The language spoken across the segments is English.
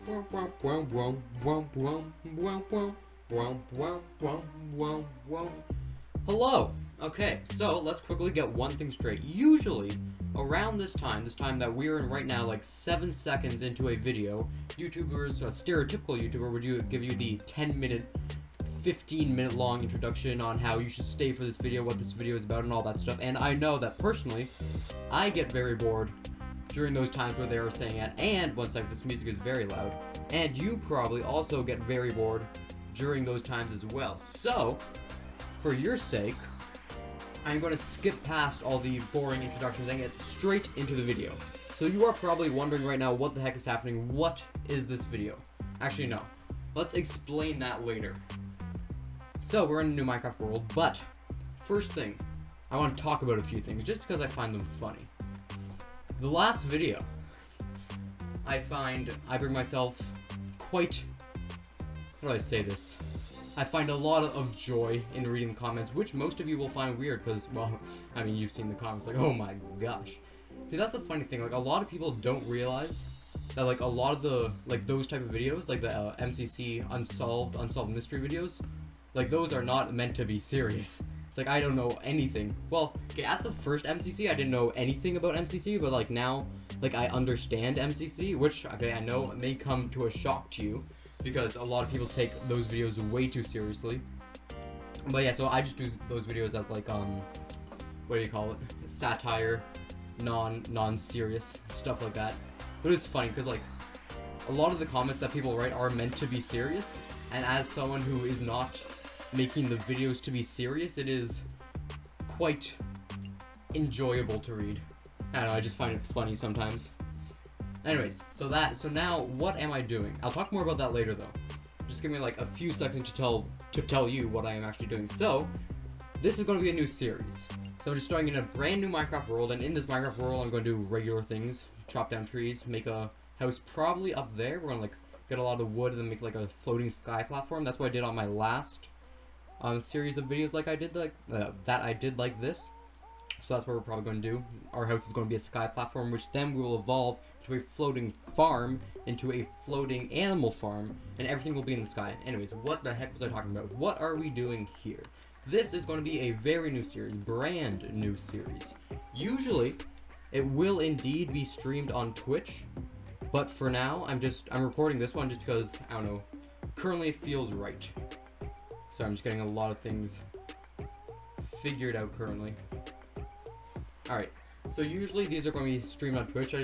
Hello! Okay, so let's quickly get one thing straight. Usually, around this time that we're in right now, like 7 seconds into a video, YouTubers, a stereotypical YouTuber would give you the 10-minute, 15-minute long introduction on how you should stay for this video, what this video is about, and all that stuff. And I know that personally, I get very bored during those times where they are saying it, and one second, this music is very loud, and you probably also get very bored during those times as well. So, for your sake, I'm going to skip past all the boring introductions and get straight into the video. So you are probably wondering right now, what the heck is happening? What is this video? Actually, no. Let's explain that later. So, we're in a new Minecraft world, but first thing, I want to talk about a few things, just because I find them funny. The last video, I bring myself quite, how do I say this? I find a lot of joy in reading the comments, which most of you will find weird because, well, I mean, you've seen the comments, like, oh my gosh. See, that's the funny thing, like, a lot of people don't realize that, like, a lot of the, like, those type of videos, like the MCC Unsolved mystery videos, like, those are not meant to be serious. It's like, I don't know anything. Well, okay, at the first MCC, I didn't know anything about MCC, but, like, now, like, I understand MCC, which, okay, I know may come to a shock to you, because a lot of people take those videos way too seriously. But yeah, so I just do those videos as, like, what do you call it? Satire, non-serious, stuff like that. But it's funny, because, like, a lot of the comments that people write are meant to be serious, and as someone who is not making the videos to be serious, it is quite enjoyable to read. I don't know, I just find it funny sometimes. Anyways, so now what am I doing? I'll talk more about that later though. Just give me like a few seconds to tell you what I am actually doing. So, this is going to be a new series. So I'm just starting in a brand new Minecraft world, and in this Minecraft world I'm going to do regular things. Chop down trees, make a house probably up there. We're going to like get a lot of wood and then make like a floating sky platform. That's what I did on my last series of videos like I did like this. So that's what we're probably going to do. Our house is going to be a sky platform, which then we will evolve to a floating farm, into a floating animal farm, and everything will be in the sky. Anyways, what the heck was I talking about? What are we doing here? This is going to be a very new series, brand new series. Usually, it will indeed be streamed on Twitch, but for now, I'm recording this one just because, I don't know, currently it feels right. So I'm just getting a lot of things figured out currently. Alright, so usually these are going to be streamed on Twitch. I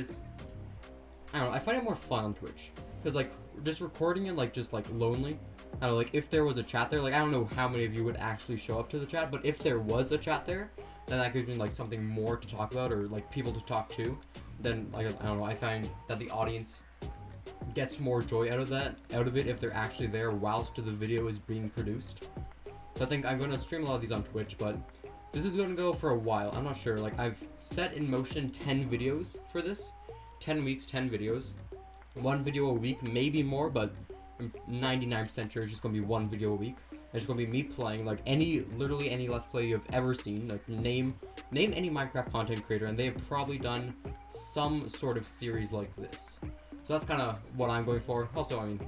don't know, I find it more fun on Twitch. Because, like, just recording it, like, just, like, lonely. I don't know, like, if there was a chat there, like, I don't know how many of you would actually show up to the chat, but if there was a chat there, then that gives me, like, something more to talk about, or, like, people to talk to. Then, like, I don't know, I find that the audience gets more joy out of it if they're actually there whilst the video is being produced. So I think I'm going to stream a lot of these on Twitch, but this is going to go for a while. I'm not sure. Like, I've set in motion 10 videos for this. 10 weeks, 10 videos. One video a week, maybe more, but I'm 99% sure it's just going to be one video a week. It's going to be me playing, like, literally any Let's Play you've ever seen. Like, name any Minecraft content creator, and they have probably done some sort of series like this. So that's kind of what I'm going for. Also, I mean,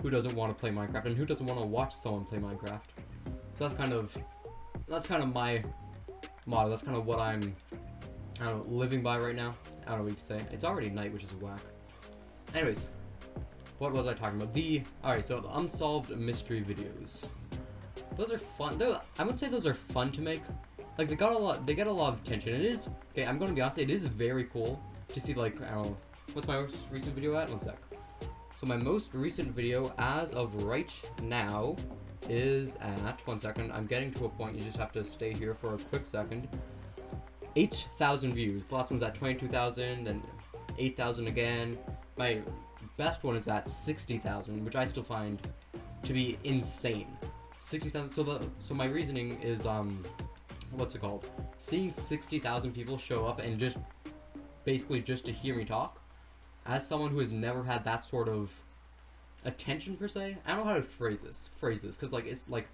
who doesn't want to play Minecraft, and who doesn't want to watch someone play Minecraft? So that's kind of my motto. That's kind of what I'm, I don't know, living by right now. I don't know what you can say. It's already night, which is whack. Anyways, what was I talking about? Alright, so the unsolved mystery videos. Those are fun. I would say those are fun to make. Like, they get a lot of attention. It is, okay, I'm going to be honest, it is very cool to see, like, I don't know, what's my most recent video at? One sec. So my most recent video, as of right now, is at, one second, I'm getting to a point, you just have to stay here for a quick second. 8,000 views. The last one's at 22,000, then 8,000 again. My best one is at 60,000, which I still find to be insane. 60,000. So my reasoning is what's it called? Seeing 60,000 people show up and just basically just to hear me talk, as someone who has never had that sort of attention per se. I don't know how to phrase this because, like, it's like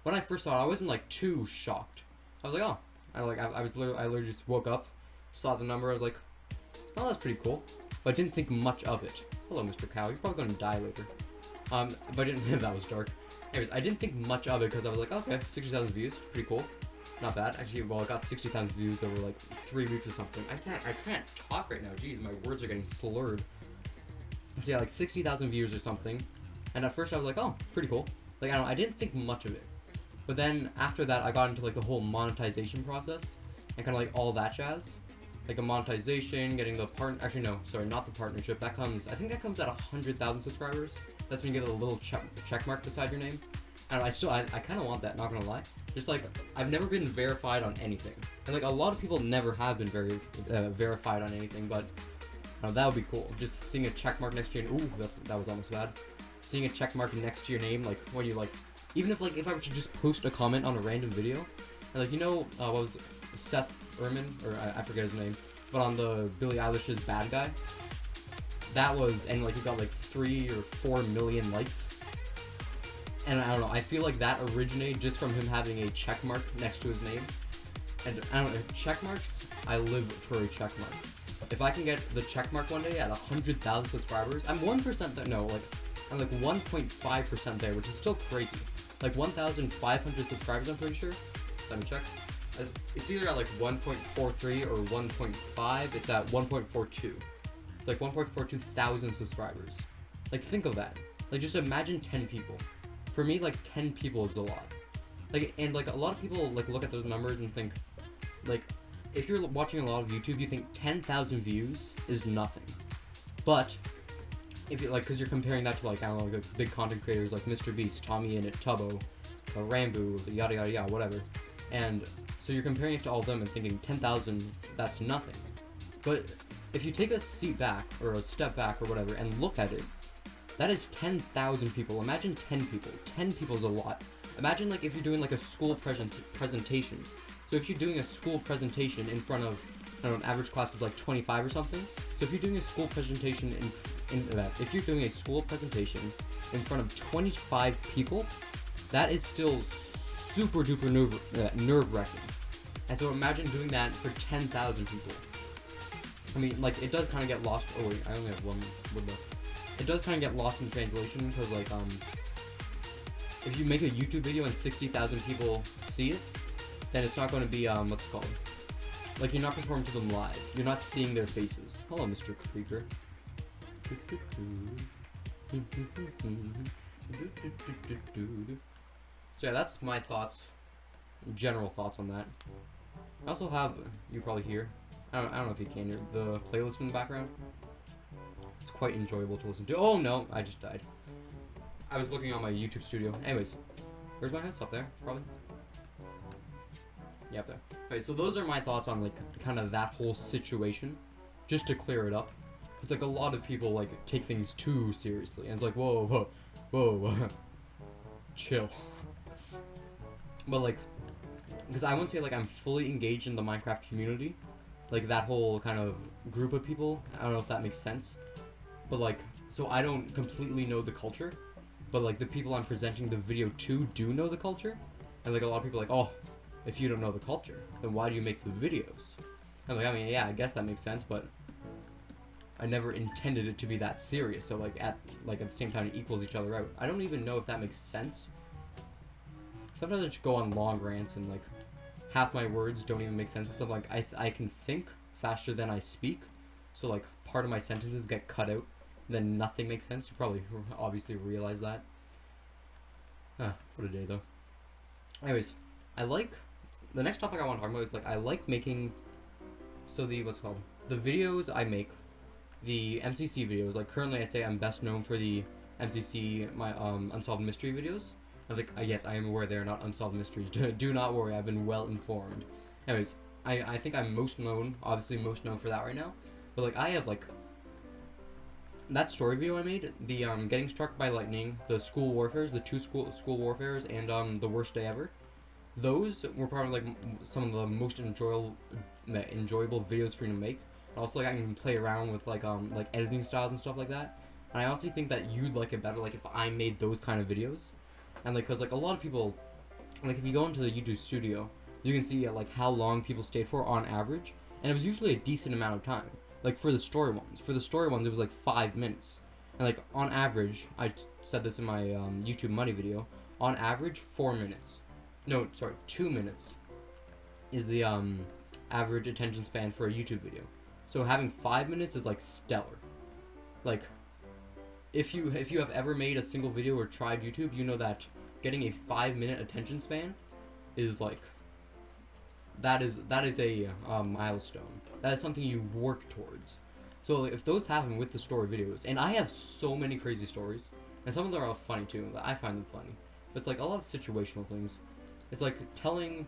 when I first saw it, I wasn't like too shocked. I was like, oh. I literally just woke up, saw the number, I was like, oh, that's pretty cool. But I didn't think much of it. Hello, Mr. Cow. You're probably gonna die later. But I didn't. That was dark. Anyways, I didn't think much of it because I was like, okay, 60,000 views, pretty cool. Not bad. Actually, well, I got 60,000 views over like 3 weeks or something. I can't talk right now. Jeez, my words are getting slurred. So yeah, like 60,000 views or something. And at first I was like, oh, pretty cool. Like, I don't know, I didn't think much of it. But then after that, I got into like the whole monetization process and kind of like all that jazz. Like a monetization, getting the actually no, sorry, not the partnership. That comes, I think that comes at 100,000 subscribers. That's when you get a little check mark beside your name. I don't know, I kind of want that, not gonna lie. Just like, I've never been verified on anything. And like, a lot of people never have been verified on anything, but that would be cool. Just seeing a check mark next to your name. Ooh, that was almost bad. Seeing a check mark next to your name, like, when you like, even if like, if I were to just post a comment on a random video, and like, you know, what was Seth Erman, or I forget his name, but on the Billie Eilish's Bad Guy, that was, and like, he got like 3 or 4 million likes. And I don't know, I feel like that originated just from him having a check mark next to his name. And I don't know, check marks, I live for a check mark. If I can get the check mark one day at 100,000 subscribers, I'm 1% there, no, like, I'm like 1.5% there, which is still crazy. Like 1,500 subscribers, I'm pretty sure. Let me check. It's either at like 1.43 or 1.5, it's at 1.42. It's like 1.42 thousand subscribers. Like, think of that. Like, just imagine 10 people. For me, like, 10 people is a lot. Like, and like, a lot of people like look at those numbers and think, like, if you're watching a lot of YouTube, you think 10,000 views is nothing. But if you like, because you're comparing that to like, I don't know, like big content creators like Mr. Beast, Tommyinnit, Tubbo, ranboo, yada yada yada, whatever. And so you're comparing it to all of them and thinking 10,000, that's nothing. But if you take a seat back or a step back or whatever and look at it, that is 10,000 people. Imagine 10 people. 10 people is a lot. Imagine like if you're doing like a school presentation. So if you're doing a school presentation in front of, I don't know, average class is like 25 or something. So if you're doing a school presentation if you're doing a school presentation in front of 25 people, that is still super duper nerve-wracking. And so imagine doing that for 10,000 people. I mean, like, it does kind of get lost. Oh wait, I only have one wood left. It does kind of get lost in translation because, like, if you make a YouTube video and 60,000 people see it, then it's not going to be, what's it called? Like, you're not performing to them live. You're not seeing their faces. Hello, Mr. Creeper. So yeah, that's my thoughts, general thoughts on that. I also have, you probably hear, I don't know if you can hear, the playlist in the background. It's quite enjoyable to listen to. Oh no, I just died. I was looking on my YouTube studio. Anyways, where's my house? Up there, probably. Yeah, up there. Okay, so those are my thoughts on like kind of that whole situation, just to clear it up. It's like a lot of people like take things too seriously, and it's like whoa, chill. But like, because I wouldn't say like I'm fully engaged in the Minecraft community, like that whole kind of group of people. I don't know if that makes sense, but like, so I don't completely know the culture, but like the people I'm presenting the video to do know the culture, and like a lot of people are like, oh, if you don't know the culture, then why do you make the videos? I'm like, I mean, yeah, I guess that makes sense, but I never intended it to be that serious. So like at the same time it equals each other out. I don't even know if that makes sense. Sometimes I just go on long rants and like half my words don't even make sense because I'm like I can think faster than I speak. So like part of my sentences get cut out, then nothing makes sense. You probably obviously realize that. What a day though. Anyways, I like the next topic I want to talk about is like I like making the videos I make. The MCC videos, like currently I'd say I'm best known for the MCC, my Unsolved Mystery videos. I think, yes, I am aware they are not Unsolved Mysteries. Do not worry, I've been well informed. Anyways, I think I'm obviously most known for that right now. But like I have like, that story video I made, the getting struck by lightning, the school warfares, the 2 school warfares, and the worst day ever. Those were probably like some of the most enjoyable videos for me to make. Also, like I can play around with like editing styles and stuff like that. And I honestly think that you'd like it better like if I made those kind of videos. And like, cause like a lot of people, like if you go into the YouTube studio, you can see like how long people stayed for on average, and it was usually a decent amount of time. Like for the story ones, it was like 5 minutes. And like on average, I said this in my YouTube money video, on average 4 minutes. No, sorry, 2 minutes is the average attention span for a YouTube video. So having 5 minutes is like stellar. Like if you have ever made a single video or tried YouTube, you know that getting a 5-minute attention span is like that is a milestone. That is something you work towards. So if those happen with the story videos, and I have so many crazy stories, and some of them are all funny too. I find them funny. But it's like a lot of situational things. It's like telling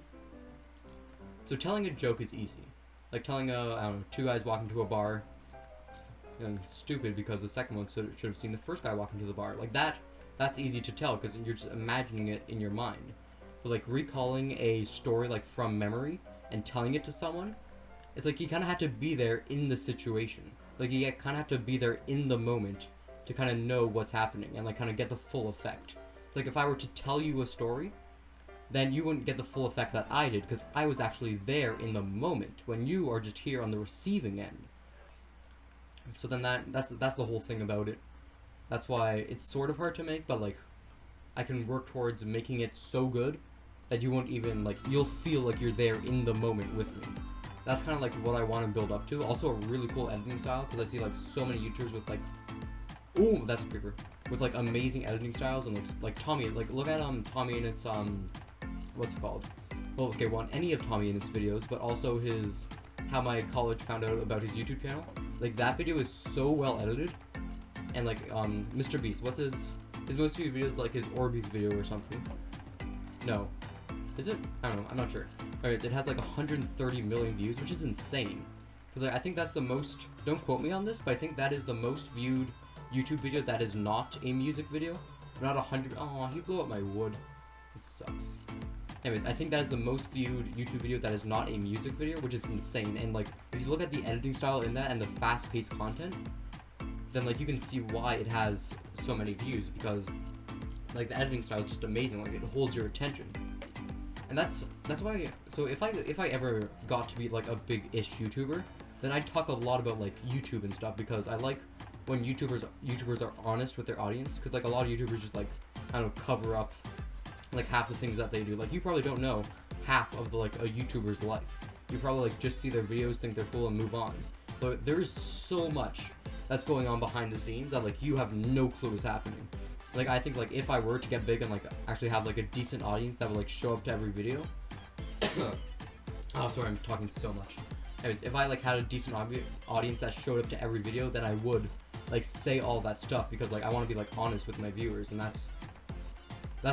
a joke is easy. Like telling I don't know, 2 guys walk into a bar. And stupid because the second one should have seen the first guy walk into the bar. Like that's easy to tell because you're just imagining it in your mind. But like recalling a story like from memory and telling it to someone, it's like you kind of have to be there in the situation. Like you kind of have to be there in the moment to kind of know what's happening and like kind of get the full effect. It's like if I were to tell you a story, then you wouldn't get the full effect that I did because I was actually there in the moment when you are just here on the receiving end. So then that's the whole thing about it. That's why it's sort of hard to make, but like I can work towards making it so good that you won't even like you'll feel like you're there in the moment with me. That's kind of like what I want to build up to. Also a really cool editing style because I see like so many YouTubers with like, ooh, that's a creeper, with like amazing editing styles and like Tommy, like look at Tommyinnit's what's it called? Well, okay, any of Tommyinnit's videos, but also his how my college found out about his YouTube channel. Like that video is so well edited, and like Mr. Beast, what's his most viewed videos, like his Orbeez video or something? No, is it? I don't know. I'm not sure. Alright, it has like 130 million views, which is insane. Because like, I think that's the most. Don't quote me on this, but I think that is the most viewed YouTube video that is not a music video. Not 100. Oh, he blew up my wood. It sucks. Anyways, I think that is the most viewed YouTube video that is not a music video, which is insane. And like, if you look at the editing style in that and the fast-paced content, then like you can see why it has so many views, because like the editing style is just amazing. Like it holds your attention, and that's why. So if I ever got to be like a big-ish YouTuber, then I'd talk a lot about like YouTube and stuff, because I like when YouTubers are honest with their audience, because like a lot of YouTubers just like, I don't know, cover up like half the things that they do. Like you probably don't know half of the like a YouTuber's life. You probably like just see their videos, think they're cool, and move on. But there's so much that's going on behind the scenes that like you have no clue what's happening. Like I think like if I were to get big and like actually have like a decent audience that would like show up to every video. Oh, sorry, I'm talking so much. Anyways, if I like had a decent audience that showed up to every video, then I would like say all that stuff, because like I want to be like honest with my viewers, and that's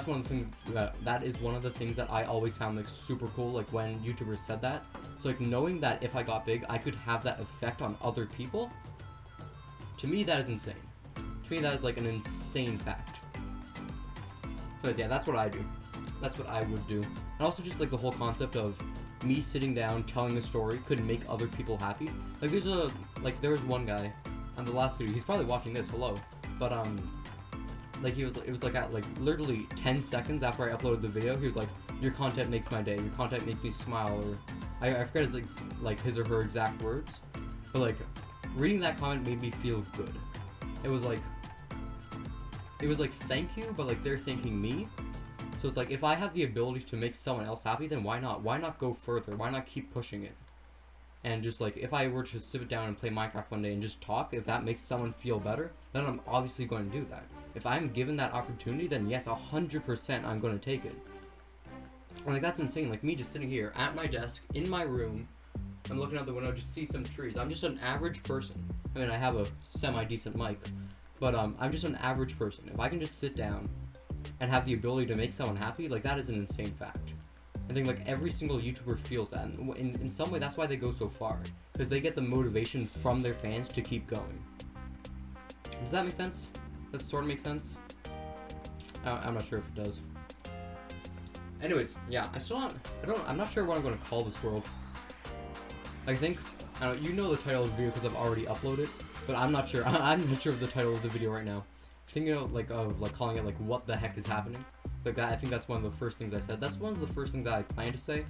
one of the things that is one of the things that I always found like super cool, like when YouTubers said that. So like knowing that if I got big I could have that effect on other people, to me that is insane. To me that is like an insane fact. So yeah, that's what I do. That's what I would do. And also just like the whole concept of me sitting down telling a story could make other people happy. Like there was one guy on the last video, he's probably watching this, hello, but like it was like at like literally 10 seconds after I uploaded the video, he was like, your content makes my day, your content makes me smile, or I forget his like his or her exact words, but like reading that comment made me feel good. It was like thank you, but like they're thanking me. So it's like if I have the ability to make someone else happy, then why not? Why not go further? Why not keep pushing it? And just like if I were to sit down and play Minecraft one day and just talk, if that makes someone feel better, then I'm obviously going to do that. If I'm given that opportunity, then yes, 100% I'm going to take it. And like that's insane. Like me just sitting here at my desk in my room, I'm looking out the window, just see some trees. I'm just an average person. I mean, I have a semi-decent mic, but I'm just an average person. If I can just sit down and have the ability to make someone happy, like that is an insane fact. I think like every single YouTuber feels that, and in some way that's why they go so far, because they get the motivation from their fans to keep going. Does that make sense? Does it sort of make sense? I'm not sure if it does. Anyways, yeah, I'm not sure what I'm going to call this world. I think, I don't know, you know the title of the video because I've already uploaded, but I'm not sure. I'm not sure of the title of the video right now. Thinking of calling it like what the heck is happening. Like that, I think that's one of the first things I said. That's one of the first things that I planned to say.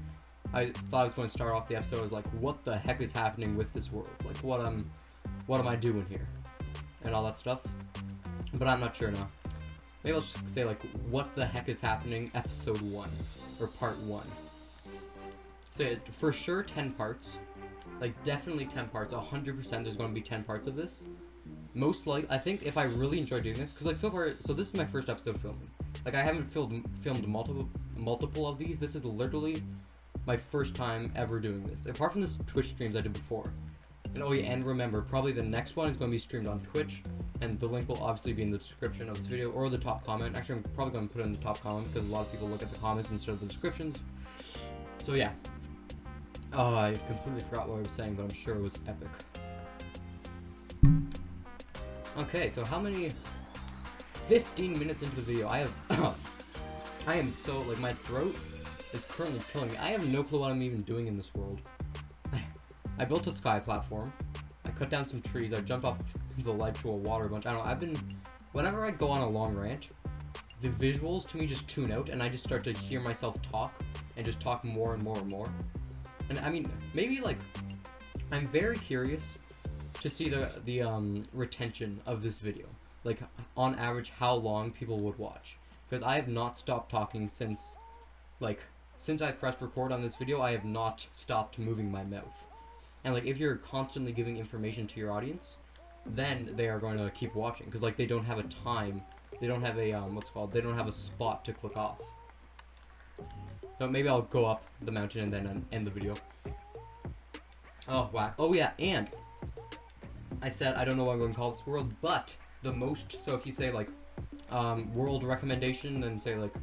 I thought I was going to start off the episode as like, what the heck is happening with this world? Like what am I doing here? and all that stuff. But I'm not sure now. Maybe I'll just say like, what the heck is happening, episode 1, or part 1. So for sure 10 parts, like definitely 10 parts, 100% there's going to be 10 parts of this. Most like, I think if I really enjoy doing this, because like so far, so this is my first episode filming. Like I haven't filmed multiple of these. This is literally my first time ever doing this, apart from the Twitch streams I did before. And oh yeah, and remember, probably the next one is going to be streamed on Twitch, and the link will obviously be in the description of this video, or the top comment. Actually, I'm probably going to put it in the top comment, because a lot of people look at the comments instead of the descriptions. So yeah. Oh, I completely forgot what I was saying, but I'm sure it was epic. Okay, so how many... 15 minutes into the video, I have... I am so... like, my throat is currently killing me. I have no clue what I'm even doing in this world. I built a sky platform. I cut down some trees. I jumped off the ledge to a water bunch. I don't know, I've been... Whenever I go on a long rant, the visuals to me just tune out, and I just start to hear myself talk, and just talk more and more and more. And I mean, maybe like... I'm very curious to see the retention of this video. Like, on average, how long people would watch. Because I have not stopped talking since... like, since I pressed record on this video, I have not stopped moving my mouth. And like, if you're constantly giving information to your audience, then they are going to keep watching, because like they don't have a time, they don't have a they don't have a spot to click off. So maybe I'll go up the mountain and then end the video. Oh whack. Oh yeah, and I said I don't know what I'm going to call this world, but the most, so if you say like world recommendation, then say like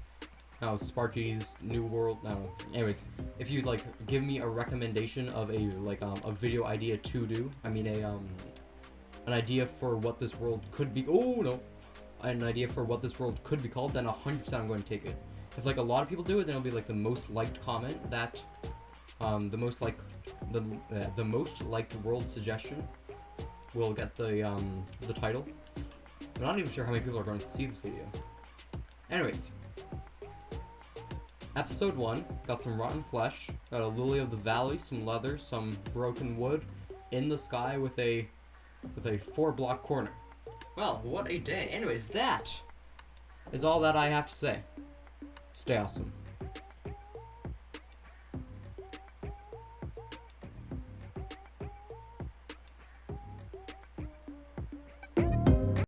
Sparky's New World, no. Anyways, if you like give me a recommendation of a like a video idea to do, I mean an idea for what this world could be. Oh no, an idea for what this world could be called, then 100% I'm going to take it. If like a lot of people do it, then it'll be like the most liked comment that the most most liked world suggestion will get the title. I'm not even sure how many people are going to see this video. Anyways. Episode 1, got some rotten flesh, got a lily of the valley, some leather, some broken wood, in the sky with a 4-block corner. Well, what a day. Anyways, that is all that I have to say. Stay awesome.